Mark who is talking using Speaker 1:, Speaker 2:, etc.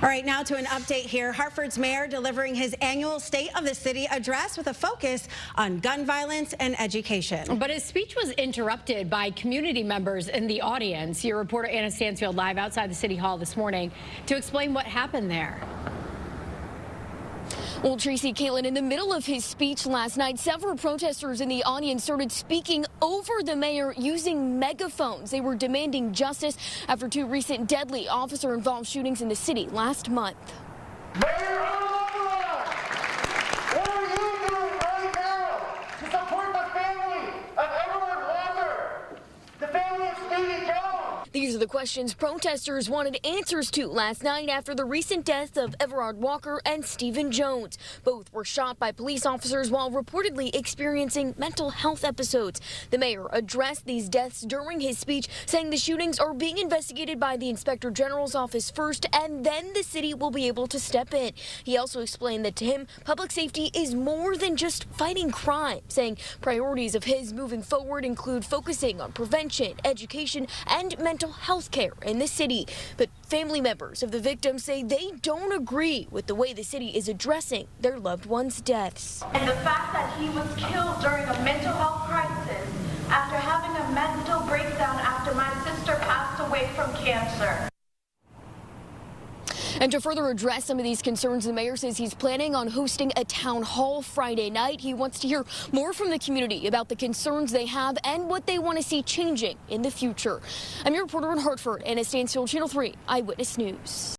Speaker 1: All right, now to an update here. Hartford's mayor delivering his annual State of the City address with a focus on gun violence and education.
Speaker 2: But his speech was interrupted by community members in the audience. Your reporter Anna Stansfield live outside the City Hall this morning to explain what happened there.
Speaker 3: Well, Tracy, Caitlin, in the middle of his speech last night, several protesters in the audience started speaking over the mayor using megaphones. They were demanding justice after two recent deadly officer-involved shootings in the city last month.
Speaker 4: Mayor Arunan, what are you doing right now to support the family of Everard Walker, the family of Stevie Jones?
Speaker 3: These are the questions protesters wanted answers to last night after the recent deaths of Everard Walker and Stephen Jones. Both were shot by police officers while reportedly experiencing mental health episodes. The mayor addressed these deaths during his speech, saying the shootings are being investigated by the Inspector General's office first, and then the city will be able to step in. He also explained that to him, public safety is more than just fighting crime, saying priorities of his moving forward include focusing on prevention, education, and mental health care in the city. But family members of the victims say they don't agree with the way the city is addressing their loved ones' deaths.
Speaker 5: And the fact that he was killed during a mental health crisis after having a mental breakdown after my sister passed away from cancer.
Speaker 3: And to further address some of these concerns, the mayor says he's planning on hosting a town hall Friday night. He wants to hear more from the community about the concerns they have and what they want to see changing in the future. I'm your reporter in Hartford, Anna Stansfield, Channel 3 Eyewitness News.